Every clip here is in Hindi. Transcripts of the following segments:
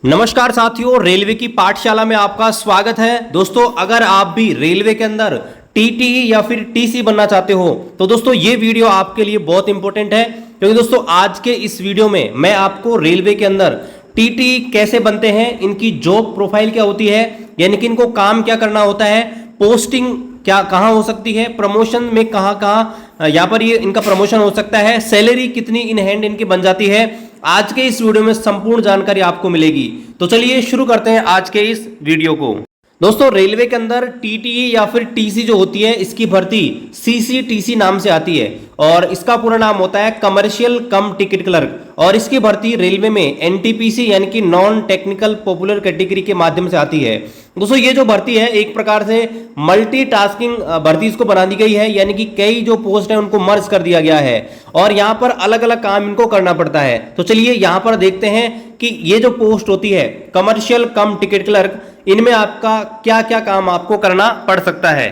नमस्कार साथियों, रेलवे की पाठशाला में आपका स्वागत है। दोस्तों, अगर आप भी रेलवे के अंदर टीटीई या फिर टीसी बनना चाहते हो तो दोस्तों ये वीडियो आपके लिए बहुत इंपॉर्टेंट है, क्योंकि दोस्तों आज के इस वीडियो में मैं आपको रेलवे के अंदर टीटीई कैसे बनते हैं, इनकी जॉब प्रोफाइल क्या होती है, यानी कि इनको काम क्या करना होता है, पोस्टिंग क्या कहाँ हो सकती है, प्रमोशन में कहाँ कहाँ यहाँ पर ये इनका प्रमोशन हो सकता है, सैलरी कितनी इन हैंड इनकी बन जाती है, आज के इस वीडियो में संपूर्ण जानकारी आपको मिलेगी। तो चलिए शुरू करते हैं आज के इस वीडियो को। दोस्तों, रेलवे के अंदर टीटीई या फिर टीसी जो होती है, इसकी भर्ती सीसीटीसी नाम से आती है और इसका पूरा नाम होता है कमर्शियल कम टिकट क्लर्क, और इसकी भर्ती रेलवे में एनटीपीसी यानी कि नॉन टेक्निकल पॉपुलर कैटेगरी के माध्यम से आती है। दोस्तों, ये जो भर्ती है एक प्रकार से मल्टीटास्किंग भर्ती इसको बना दी गई है, यानी कि कई जो पोस्ट है उनको मर्ज कर दिया गया है और यहाँ पर अलग अलग काम इनको करना पड़ता है। तो चलिए यहाँ पर देखते हैं कि ये जो पोस्ट होती है कमर्शियल कम टिकट क्लर्क, इनमें आपका क्या क्या काम आपको करना पड़ सकता है।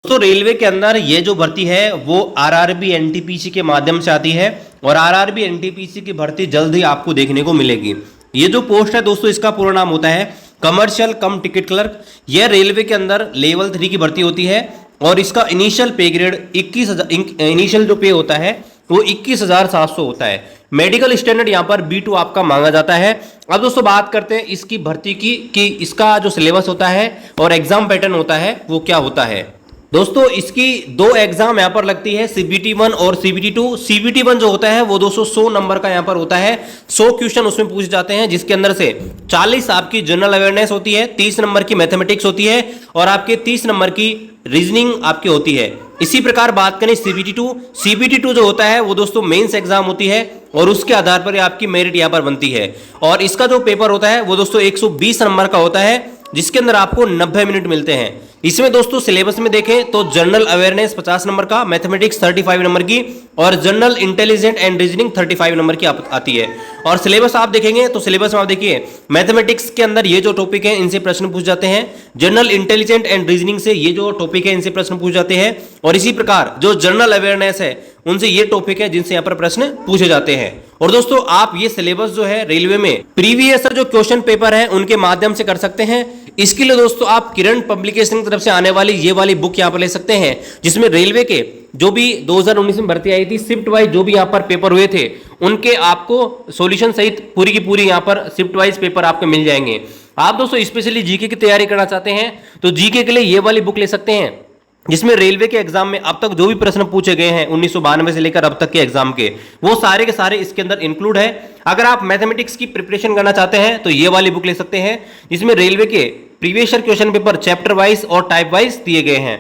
तो रेलवे के अंदर ये जो भर्ती है वो आरआरबी एनटीपीसी के माध्यम से आती है और आरआरबी एनटीपीसी की भर्ती जल्द ही आपको देखने को मिलेगी। ये जो पोस्ट है दोस्तों, इसका पूरा नाम होता है कमर्शियल कम टिकट क्लर्क। यह रेलवे के अंदर लेवल 3 की भर्ती होती है और इसका इनिशियल पे ग्रेड 21,000, इनिशियल जो पे होता है वो 21,700 होता है। मेडिकल स्टैंडर्ड यहाँ पर B2 आपका मांगा जाता है। अब दोस्तों बात करते हैं इसकी भर्ती की कि इसका जो सिलेबस होता है और एग्जाम पैटर्न होता है वो क्या होता है। दोस्तों, इसकी दो एग्जाम यहाँ पर लगती है, CBT1 और CBT2। CBT1 जो होता है वो 200 नंबर का यहाँ पर होता है, 100 क्वेश्चन उसमें पूछे जाते हैं, जिसके अंदर से 40 आपकी जनरल अवेयरनेस होती है, 30 नंबर की मैथमेटिक्स होती है और आपके 30 नंबर की रीजनिंग आपकी होती है। इसी प्रकार बात करें CBT2 जो होता है वो दोस्तों मेंस एग्जाम होती है और उसके आधार पर आपकी मेरिट यहाँ पर बनती है और इसका जो पेपर होता है वो दोस्तों 120 नंबर का होता है, जिसके अंदर आपको 90 मिनट मिलते हैं। इसमें दोस्तों सिलेबस में देखें तो जनरल अवेयरनेस 50 नंबर का, मैथमेटिक्स 35 नंबर की और general intelligent and reasoning 35 number की आती है। और सिलेबस आप देखेंगे तो सिलेबस में आप देखिए मैथमेटिक्स के अंदर ये जो टॉपिक है इनसे प्रश्न पूछ जाते हैं, जनरल इंटेलिजेंट एंड रीजनिंग से ये जो टॉपिक है इनसे प्रश्न पूछ जाते हैं और इसी प्रकार जो जनरल अवेयरनेस है उनसे ये टॉपिक है जिनसे यहाँ पर प्रश्न पूछे जाते हैं। और दोस्तों आप ये सिलेबस जो है रेलवे में प्रीवियस जो क्वेश्चन पेपर है उनके माध्यम से कर सकते हैं। इसके लिए दोस्तों आप किरण पब्लिकेशन की तरफ से आने वाली ये वाली बुक यहाँ पर ले सकते हैं, जिसमें रेलवे के जो भी 2019 में भर्ती आई थी शिफ्ट वाइज जो भी यहाँ पर पेपर हुए थे उनके आपको सॉल्यूशन सहित पूरी की पूरी यहाँ पर शिफ्ट वाइज पेपर आपको मिल जाएंगे। आप दोस्तों स्पेशली जीके की तैयारी करना चाहते हैं तो जीके के लिए ये वाली बुक ले सकते हैं, जिसमें रेलवे के एग्जाम में अब तक जो भी प्रश्न पूछे गए हैं 1992 से लेकर अब तक के एग्जाम के, वो सारे के सारे इसके अंदर इंक्लूड है। अगर आप मैथमेटिक्स की प्रिपरेशन करना चाहते हैं तो ये वाली बुक ले सकते हैं, जिसमें रेलवे के previous year question paper chapter wise और टाइप वाइज दिए गए हैं।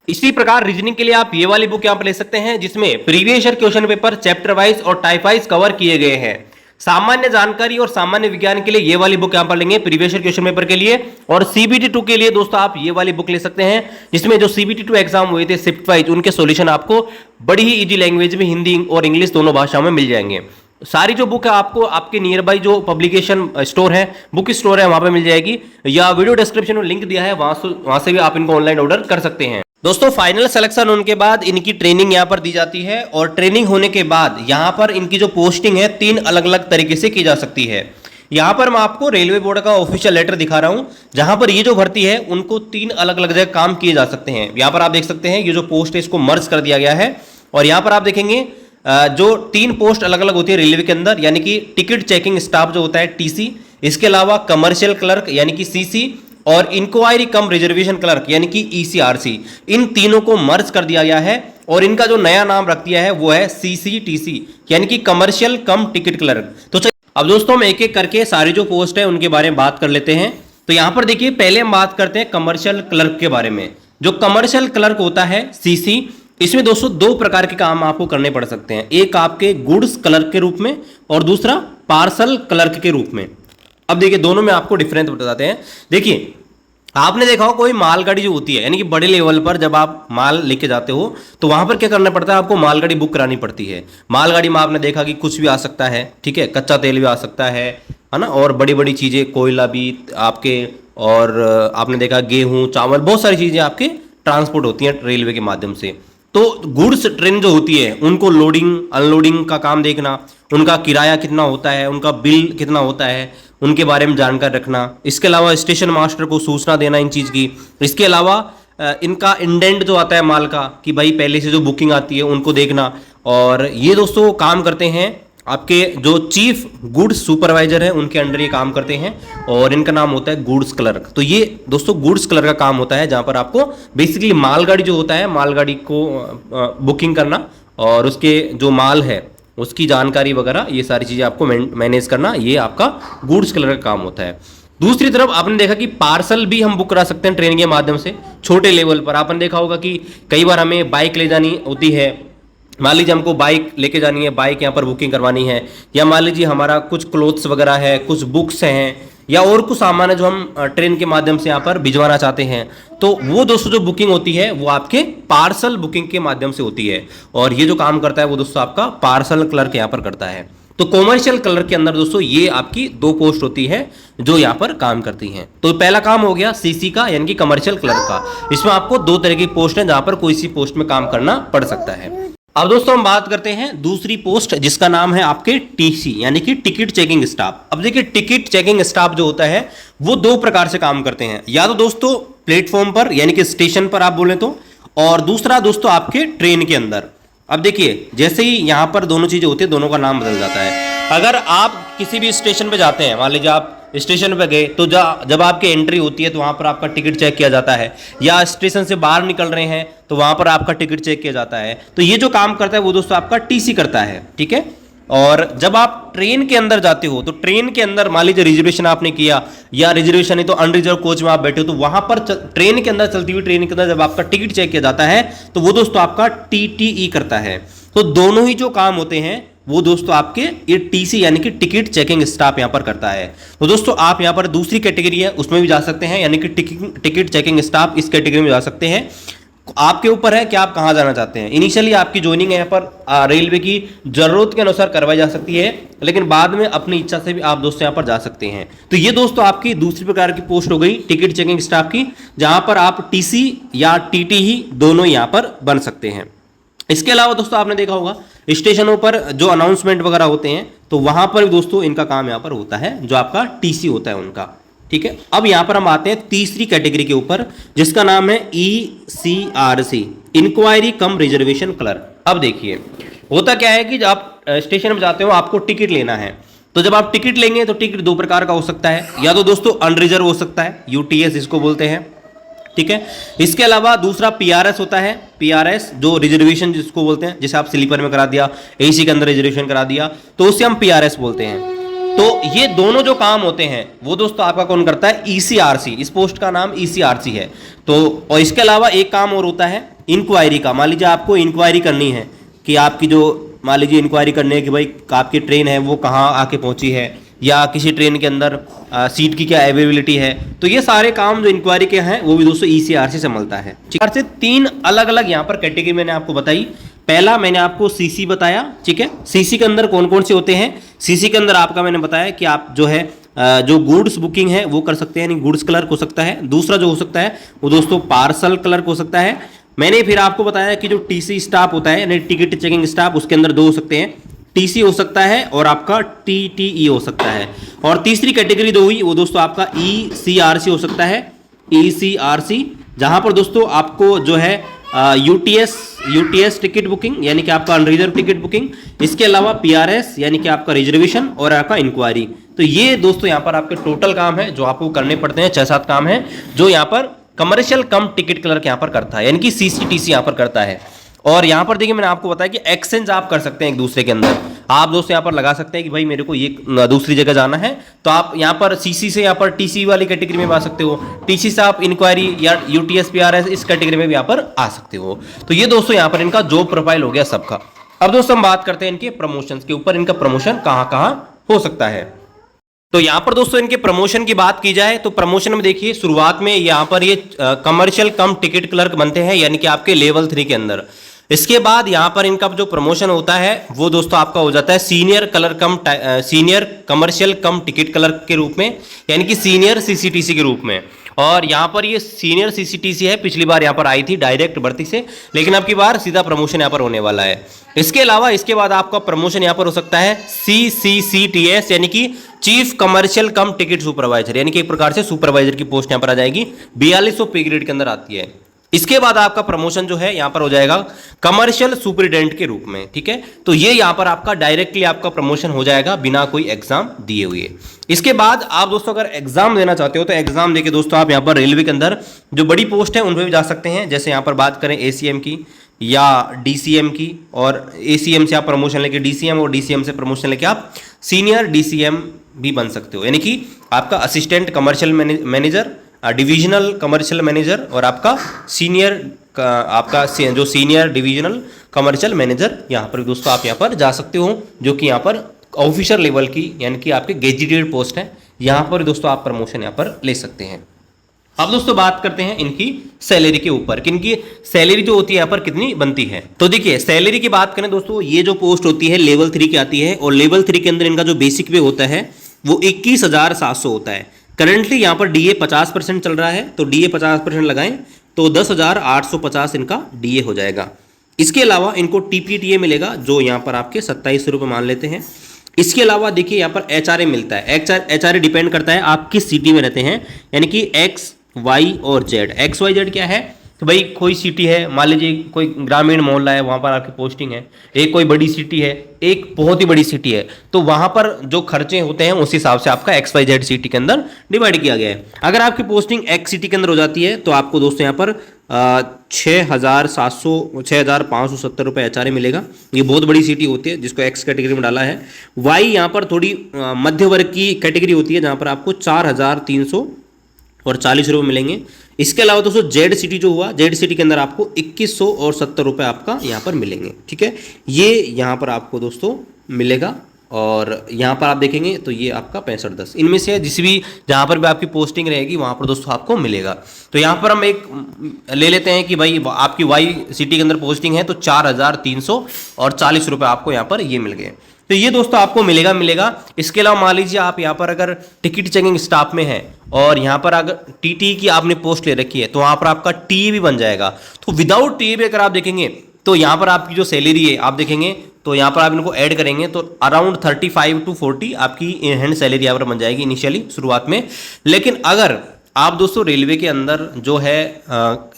इसी प्रकार रीजनिंग के लिए आप ये वाली बुक यहाँ पर ले सकते हैं, जिसमें previous year question paper chapter wise और टाइप वाइज कवर किए गए हैं। सामान्य जानकारी और सामान्य विज्ञान के लिए ये वाली बुक यहां पर लेंगे प्रीवियस ईयर क्वेश्चन पेपर के लिए, और CBT2 के लिए दोस्तों आप ये वाली बुक ले सकते हैं, जिसमें जो CBT2 एग्जाम हुए थे शिफ्ट वाइज उनके सॉल्यूशन आपको बड़ी ही इजी लैंग्वेज में हिंदी और इंग्लिश दोनों भाषाओं में मिल जाएंगे। सारी जो बुक है आपको आपके नियर बाई जो पब्लिकेशन स्टोर है, बुक स्टोर है, वहां पे मिल जाएगी, या वीडियो डिस्क्रिप्शन में लिंक दिया है वहां से भी आप इनको ऑनलाइन ऑर्डर कर सकते हैं। दोस्तों फाइनल सिलेक्शन होने के बाद इनकी ट्रेनिंग यहाँ पर दी जाती है और ट्रेनिंग होने के बाद यहाँ पर इनकी जो पोस्टिंग है 3 अलग अलग तरीके से की जा सकती है। यहाँ पर मैं आपको रेलवे बोर्ड का ऑफिशियल लेटर दिखा रहा हूँ, जहां पर ये जो भर्ती है उनको 3 अलग अलग जगह काम किए जा सकते हैं। यहाँ पर आप देख सकते हैं ये जो पोस्ट है इसको मर्ज कर दिया गया है और यहाँ पर आप देखेंगे जो 3 पोस्ट अलग अलग होती है रेलवे के अंदर, यानी कि टिकट चेकिंग स्टाफ जो होता है TC, इसके अलावा कमर्शियल क्लर्क यानी कि CC और इंक्वायरी कम रिजर्वेशन क्लर्क यानी कि ECRC, इन तीनों को मर्ज कर दिया गया है और इनका जो नया नाम रख दिया है वो है CCTC यानी कि कमर्शियल कम टिकट क्लर्क। तो अब दोस्तों हम एक एक करके सारी जो पोस्ट है उनके बारे में बात कर लेते हैं। तो यहां पर देखिए पहले हम बात करते हैं कमर्शियल क्लर्क के बारे में। जो कमर्शियल क्लर्क होता है CC, इसमें दोस्तों 2 प्रकार के काम आपको करने पड़ सकते हैं, एक आपके गुड्स क्लर्क के रूप में और दूसरा पार्सल क्लर्क के रूप में। अब देखिए दोनों में आपको डिफरेंस बताते हैं। देखिए आपने देखा हो कोई मालगाड़ी जो होती है, यानी कि बड़े लेवल पर जब आप माल लेके जाते हो तो वहां पर क्या करना पड़ता है, आपको मालगाड़ी बुक करानी पड़ती है। मालगाड़ी में आपने देखा कि कुछ भी आ सकता है, ठीक है, कच्चा तेल भी आ सकता है ना, और बड़ी बड़ी चीजें, कोयला भी आपके, और आपने देखा गेहूं, चावल, बहुत सारी चीजें आपके ट्रांसपोर्ट होती हैं रेलवे के माध्यम से। तो गुड्स ट्रेन जो होती है उनको लोडिंग अनलोडिंग का काम देखना, उनका किराया कितना होता है, उनका बिल कितना होता है, उनके बारे में जानकारी रखना। इसके अलावा स्टेशन मास्टर को सूचना देना इन चीज़ की। इसके अलावा इनका इंडेंट जो आता है माल का, कि भाई पहले से जो बुकिंग आती है उनको देखना। और ये दोस्तों काम करते हैं आपके जो चीफ गुड्स सुपरवाइजर है उनके अंडर ये काम करते हैं, और इनका नाम होता है गुड्स क्लर्क। तो ये दोस्तों गुड्स क्लर्क का काम होता है, जहां पर आपको बेसिकली मालगाड़ी जो होता है, मालगाड़ी को बुकिंग करना और उसके जो माल है उसकी जानकारी वगैरह, ये सारी चीज़ें आपको मैनेज करना, ये आपका गुड्स क्लर्क का काम होता है। दूसरी तरफ आपने देखा कि पार्सल भी हम बुक करा सकते हैं ट्रेन के माध्यम से। छोटे लेवल पर आपने देखा होगा कि कई बार हमें बाइक ले जानी होती है, मान लीजिए हमको बाइक लेके जानी है, बाइक यहाँ पर बुकिंग करवानी है, या मान लीजिए हमारा कुछ क्लोथ्स वगैरह है, कुछ बुक्स हैं, या और कुछ सामान है जो हम ट्रेन के माध्यम से यहाँ पर भिजवाना चाहते हैं, तो वो दोस्तों जो बुकिंग होती है वो आपके पार्सल बुकिंग के माध्यम से होती है। और ये जो काम करता है वो दोस्तों आपका पार्सल क्लर्क यहाँ पर करता है। तो कॉमर्शियल क्लर्क के अंदर दोस्तों ये आपकी 2 पोस्ट होती है जो यहाँ पर काम करती हैं। तो पहला काम हो गया सीसी का, यानी कि कमर्शियल क्लर्क का। इसमें आपको 2 तरह की पोस्ट है जहां पर कोई सी पोस्ट में काम करना पड़ सकता है। अब दोस्तों हम बात करते हैं दूसरी पोस्ट, जिसका नाम है आपके टीसी, यानी कि टिकट चेकिंग स्टाफ। अब देखिए टिकट चेकिंग स्टाफ जो होता है वो 2 प्रकार से काम करते हैं, या तो दोस्तों प्लेटफॉर्म पर यानी कि स्टेशन पर आप बोले तो, और दूसरा दोस्तों आपके ट्रेन के अंदर। अब देखिए जैसे ही यहां पर दोनों चीजें होती है, दोनों का नाम बदल जाता है। अगर आप किसी भी स्टेशन पे जाते हैं, मान लीजिए आप स्टेशन पे गए, तो जब आपकी एंट्री होती है तो वहां पर आपका टिकट चेक किया जाता है, या स्टेशन से बाहर निकल रहे हैं तो वहां पर आपका टिकट चेक किया जाता है। तो ये जो काम करता है वो दोस्तों आपका टीसी करता है, ठीक है। और जब आप ट्रेन के अंदर जाते हो तो ट्रेन के अंदर मान लीजिए रिजर्वेशन आपने किया, या रिजर्वेशन नहीं तो अनरिजर्व कोच में आप बैठे हो, तो वहां पर ट्रेन के अंदर, चलती हुई ट्रेन के अंदर जब आपका टिकट चेक किया जाता है तो वो दोस्तों आपका टीटीई करता है। तो दोनों ही जो काम होते हैं वो दोस्तों आपके ये टीसी यानी कि टिकट चेकिंग स्टाफ यहां पर करता है। तो दोस्तों आप यहां पर दूसरी कैटेगरी है उसमें भी जा सकते हैं, यानी कि टिकट चेकिंग स्टाफ इस कैटेगरी में जा सकते हैं। आपके ऊपर है कि आप कहां जाना चाहते हैं। इनिशियली आपकी ज्वाइनिंग यहाँ पर रेलवे की जरूरत के अनुसार करवाई जा सकती है, लेकिन बाद में अपनी इच्छा से भी आप दोस्तों यहाँ पर जा सकते हैं। तो ये दोस्तों आपकी दूसरी प्रकार की पोस्ट हो गई टिकट चेकिंग स्टाफ की, जहां पर आप टीसी या टीटी ही दोनों यहाँ पर बन सकते हैं। इसके अलावा दोस्तों आपने देखा होगा स्टेशनों पर जो अनाउंसमेंट वगैरह होते हैं, तो वहां पर भी दोस्तों इनका काम यहाँ पर होता है, जो आपका टीसी होता है उनका, ठीक है। अब यहां पर हम आते हैं तीसरी कैटेगरी के ऊपर, जिसका नाम है ECRC, इंक्वायरी कम रिजर्वेशन क्लर्क। अब देखिए होता क्या है कि जब आप स्टेशन में जाते हो आपको टिकट लेना है, तो जब आप टिकट लेंगे तो टिकट 2 प्रकार का हो सकता है, या तो दोस्तों अनरिजर्व हो सकता है, UTS इसको बोलते हैं, ठीक है। इसके अलावा दूसरा PRS होता है, PRS जो रिजर्वेशन जिसको बोलते हैं, जैसे आप स्लीपर में करा दिया, AC के अंदर रिजर्वेशन करा दिया, तो उसे हम PRS बोलते हैं। तो ये दोनों जो काम होते हैं वो दोस्तों आपका कौन करता है, ECRC। इस पोस्ट का नाम ECRC है। तो और इसके अलावा एक काम और होता है इंक्वायरी का। मान लीजिए आपको इंक्वायरी करनी है कि आपकी जो, मान लीजिए इंक्वायरी करनी है कि भाई आपकी ट्रेन है वो कहाँ आके पहुंची है, या किसी ट्रेन के अंदर सीट की क्या अवेलेबिलिटी है, तो ये सारे काम जो इंक्वायरी के हैं वो भी दोस्तों ECRC से मिलता है। ठीक है, 3 अलग अलग यहाँ पर कैटेगरी मैंने आपको बताई। पहला मैंने आपको सीसी बताया, ठीक है। सीसी के अंदर कौन कौन से होते हैं, सीसी के अंदर आपका मैंने बताया कि आप जो है जो गुड्स बुकिंग है वो कर सकते हैं, यानी गुड्स क्लर्क हो सकता है। दूसरा जो हो सकता है वो दोस्तों पार्सल क्लर्क हो सकता है। मैंने फिर आपको बताया कि जो टीसी स्टाफ होता है यानी टिकट चेकिंग स्टाफ, उसके अंदर 2 हो सकते हैं, टीसी हो सकता है और आपका TTE हो सकता है। और तीसरी कैटेगरी 2 हुई वो दोस्तों आपका ECRC हो सकता है, ECRC, जहां पर दोस्तों आपको जो है UTS टिकट बुकिंग यानी कि आपका अनरिजर्व टिकट बुकिंग, इसके अलावा PRS यानी कि आपका रिजर्वेशन और आपका इंक्वायरी। तो ये दोस्तों यहाँ पर आपके टोटल काम है जो आपको करने पड़ते हैं, 6-7 काम है जो यहाँ पर कमर्शियल कम टिकट क्लर्क यहाँ पर करता है, यानी कि CCTC यहाँ पर करता है। और यहाँ पर देखिए मैंने आपको बताया कि एक्सचेंज आप कर सकते हैं एक दूसरे के अंदर। आप दोस्तों यहाँ पर लगा सकते हैं कि भाई मेरे को ये दूसरी जगह जाना है, तो आप यहाँ पर सीसी से यहाँ पर टीसी वाली कैटेगरी में आ सकते हो, टीसी से आप इंक्वायरी या UTS PRS इस कैटेगरी में भी यहाँ पर आ सकते हो। तो ये दोस्तों यहाँ पर इनका जॉब प्रोफाइल हो गया सबका। अब दोस्तों हम बात करते हैं इनके प्रमोशन के ऊपर, इनका प्रमोशन कहाँ कहाँ हो सकता है। तो यहाँ पर दोस्तों इनके प्रमोशन की बात की जाए तो प्रमोशन में देखिए शुरुआत में यहाँ पर ये कमर्शियल कम टिकट क्लर्क बनते हैं, यानी कि आपके लेवल 3 के अंदर। इसके बाद यहाँ पर इनका जो प्रमोशन होता है वो दोस्तों आपका हो जाता है सीनियर कमर्शियल कम टिकट क्लर्क के रूप में, यानी कि सीनियर CCTC के रूप में। और यहाँ पर ये सीनियर CCTC है, पिछली बार यहाँ पर आई थी डायरेक्ट भर्ती से, लेकिन अब की बार सीधा प्रमोशन यहाँ पर होने वाला है। इसके अलावा इसके बाद आपका प्रमोशन यहाँ पर हो सकता है CCCTS यानी कि चीफ कमर्शियल कम टिकट सुपरवाइजर, यानी कि एक प्रकार से सुपरवाइजर की पोस्ट यहां पर आ जाएगी, 4200 पे ग्रेड के अंदर आती है। इसके बाद आपका प्रमोशन जो है यहां पर हो जाएगा कमर्शियल सुपरिटेंडेंट के रूप में, ठीक है। तो ये यहां पर आपका डायरेक्टली आपका प्रमोशन हो जाएगा बिना कोई एग्जाम दिए हुए। इसके बाद आप दोस्तों अगर एग्जाम देना चाहते हो तो एग्जाम देके दोस्तों आप यहां पर रेलवे के अंदर जो बड़ी पोस्ट है उन पर भी जा सकते हैं। जैसे यहां पर बात करें एसीएम की या डीसीएम की, और एसीएम से आप प्रमोशन लेके डीसीएम, और डीसीएम से प्रमोशन लेके आप सीनियर डीसीएम भी बन सकते हो, यानी कि आपका assistant commercial manager, divisional commercial manager, और आपका सीनियर आपका जो सीनियर डिविजनल कमर्शियल मैनेजर, यहाँ पर दोस्तों आप यहाँ पर जा सकते हो, जो कि यहाँ पर ऑफिसर लेवल की यानी कि आपके गेजेटेड पोस्ट है। यहाँ पर दोस्तों आप प्रमोशन यहाँ पर ले सकते हैं। अब दोस्तों बात करते हैं इनकी सैलरी के ऊपर कि इनकी सैलरी जो होती है यहाँ पर कितनी बनती है। तो देखिए सैलरी की बात करें दोस्तों, ये जो पोस्ट होती है लेवल 3 की आती है, और लेवल 3 के अंदर इनका जो बेसिक पे होता है वो 21,700 होता है। करंटली यहाँ पर डीए 50% चल रहा है, तो डीए 50% लगाएं तो 10,850 इनका डीए हो जाएगा। इसके अलावा इनको टीपीटीए मिलेगा जो यहाँ पर आपके 2700 रुपये मान लेते हैं। इसके अलावा देखिए यहाँ पर एचआरए मिलता है। एचआरए डिपेंड करता है आप किस सिटी में रहते हैं, यानी कि एक्स वाई और जेड। एक्स वाई जेड क्या है, तो भाई कोई सिटी है, मान लीजिए कोई ग्रामीण मोहल्ला है, वहाँ पर आपकी पोस्टिंग है। एक कोई बड़ी सिटी है, एक बहुत ही बड़ी सिटी है, तो वहाँ पर जो खर्चे होते हैं उस हिसाब से आपका एक्स वाई जेड सिटी के अंदर डिवाइड किया गया है। अगर आपकी पोस्टिंग एक्स सिटी के अंदर हो जाती है तो आपको दोस्तों यहाँ पर 6,570 रुपये एचआरए मिलेगा। ये बहुत बड़ी सिटी होती है जिसको एक्स कैटेगरी में डाला है। वाई यहाँ पर थोड़ी मध्य वर्ग की कैटेगरी होती है, जहाँ पर आपको 4,340 रुपये मिलेंगे। इसके अलावा दोस्तों जेड सिटी जो हुआ, जेड सिटी के अंदर आपको 2170 रुपये आपका यहाँ पर मिलेंगे, ठीक है। ये यहाँ पर आपको दोस्तों मिलेगा, और यहाँ पर आप देखेंगे तो ये आपका 6510 इनमें से जिस भी जहाँ पर भी आपकी पोस्टिंग रहेगी वहाँ पर दोस्तों आपको मिलेगा। तो यहाँ पर हम एक ले लेते हैं कि भाई आपकी वाई सिटी के अंदर पोस्टिंग है तो 4,340 रुपये आपको यहाँ पर ये मिल गए। तो ये दोस्तों आपको मिलेगा। इसके अलावा मान लीजिए आप यहाँ पर अगर टिकट चेकिंग स्टाफ में है और यहाँ पर अगर टीटी की आपने पोस्ट ले रखी है तो वहाँ पर आपका टीए भी बन जाएगा। तो विदाउट टीए भी अगर आप देखेंगे तो यहाँ पर आपकी जो सैलरी है आप देखेंगे तो यहाँ पर आप इनको ऐड करेंगे तो अराउंड 35 to 40 आपकी इन हैंड सैलरी यहाँ पर बन जाएगी इनिशियली शुरुआत में। लेकिन अगर आप दोस्तों रेलवे के अंदर जो है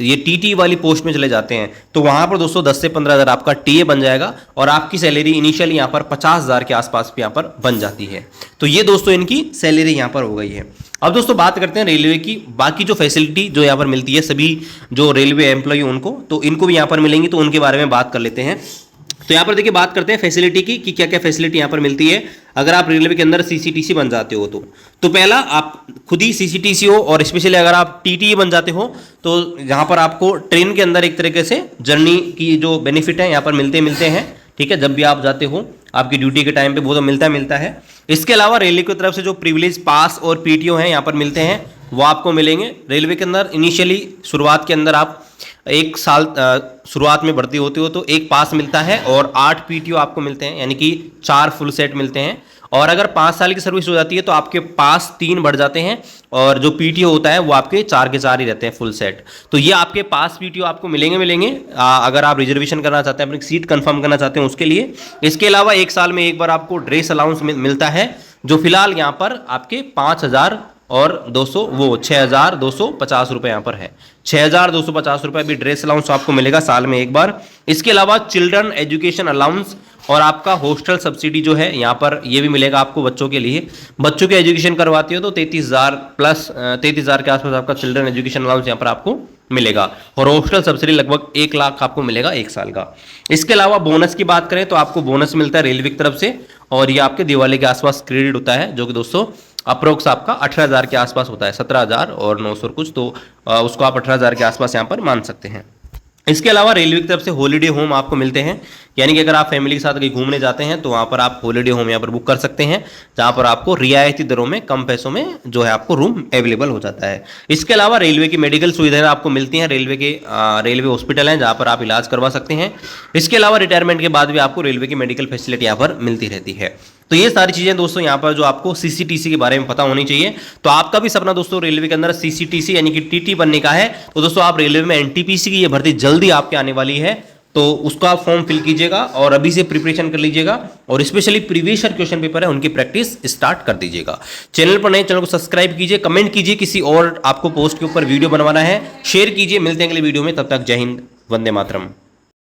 ये टीटी वाली पोस्ट में चले जाते हैं तो वहां पर दोस्तों 10 से 15,000 आपका टीए बन जाएगा, और आपकी सैलरी इनिशियली यहाँ पर 50,000 के आसपास भी यहाँ पर बन जाती है। तो ये दोस्तों इनकी सैलरी यहाँ पर हो गई है। अब दोस्तों बात करते हैं रेलवे की बाकी जो फैसिलिटी जो यहाँ पर मिलती है सभी जो रेलवे एम्प्लॉय उनको, तो इनको भी यहाँ पर मिलेंगी, तो उनके बारे में बात कर लेते हैं। तो यहाँ पर देखिए बात करते हैं फैसिलिटी की कि क्या क्या फैसिलिटी यहाँ पर मिलती है अगर आप रेलवे के अंदर सीसीटीसी बन जाते हो तो पहला आप खुद ही सीसीटीसी हो, और स्पेशली अगर आप टीटी बन जाते हो तो यहाँ पर आपको ट्रेन के अंदर एक तरीके से जर्नी की जो बेनिफिट है यहाँ पर मिलते हैं, ठीक है। जब भी आप जाते हो आपकी ड्यूटी के टाइम पे वो तो मिलता है। इसके अलावा रेलवे की तरफ से जो प्रिविलेज पास और पीटीओ हैं यहाँ पर मिलते हैं वो आपको मिलेंगे। रेलवे के अंदर इनिशियली शुरुआत के अंदर आप 1 साल शुरुआत में भर्ती होते हो तो 1 पास मिलता है और 8 पीटीओ आपको मिलते हैं, यानी कि 4 फुल सेट मिलते हैं। और अगर 5 साल की सर्विस हो जाती है तो आपके पास 3 बढ़ जाते हैं, और जो पीटीओ होता है वो आपके 4 के 4 ही रहते हैं फुल सेट। तो ये आपके पास पीटीओ आपको मिलेंगे अगर आप रिजर्वेशन करना चाहते हैं, अपनी सीट कंफर्म करना चाहते हैं उसके लिए। इसके अलावा 1 साल में एक बार आपको ड्रेस अलाउंस मिलता है, जो फिलहाल यहाँ पर आपके 5,200 वो 6,250 रुपये यहाँ पर है। 6,250 रुपये भी ड्रेस अलाउंस आपको मिलेगा साल में एक बार। इसके अलावा चिल्ड्रन एजुकेशन अलाउंस और आपका हॉस्टल सब्सिडी जो है यहाँ पर ये भी मिलेगा आपको बच्चों के लिए। बच्चों के एजुकेशन करवाते हो तो 33,000 प्लस 33,000 के आसपास आपका चिल्ड्रन एजुकेशन अलाउंस यहाँ पर आपको मिलेगा, और हॉस्टल सब्सिडी लगभग 1 लाख आपको मिलेगा 1 साल का। इसके अलावा बोनस की बात करें तो आपको बोनस मिलता है रेलवे की तरफ से, और ये आपके दिवाली के आसपास क्रेडिट होता है, जो कि दोस्तों अप्रोक्स आपका 18,000 के आसपास होता है, 17,900 कुछ, तो उसको आप 18,000 के आसपास यहाँ पर मान सकते हैं। इसके अलावा रेलवे की तरफ से हॉलीडे होम आपको मिलते हैं, यानी कि अगर आप फैमिली के साथ कहीं घूमने जाते हैं तो वहाँ पर आप हॉलीडे होम यहाँ पर बुक कर सकते हैं, जहाँ पर आपको रियायती दरों में कम पैसों में जो है आपको रूम अवेलेबल हो जाता है। इसके अलावा रेलवे की मेडिकल सुविधाएं आपको मिलती हैं, रेलवे हॉस्पिटल हैं जहाँ पर आप इलाज करवा सकते हैं। इसके अलावा रिटायरमेंट के बाद भी आपको रेलवे की मेडिकल फैसिलिटी यहाँ पर मिलती रहती है। तो ये सारी चीजें दोस्तों यहाँ पर जो आपको सीसीटीसी के बारे में पता होनी चाहिए। तो आपका भी सपना दोस्तों रेलवे के अंदर सीसीटीसी यानी कि टीटी बनने का है, तो दोस्तों आप रेलवे में एनटीपीसी की ये भर्ती जल्दी आपके आने वाली है, तो उसका आप फॉर्म फिल कीजिएगा और अभी से प्रिपरेशन कर लीजिएगा और specially previous year question paper है उनकी प्रैक्टिस स्टार्ट कर दीजिएगा। चैनल पर नए, चैनल को सब्सक्राइब कीजिए, कमेंट कीजिए किसी और आपको पोस्ट के ऊपर वीडियो बनवाना है, शेयर कीजिए। मिलते हैं अगले वीडियो में, तब तक जय हिंद, वंदे मातरम।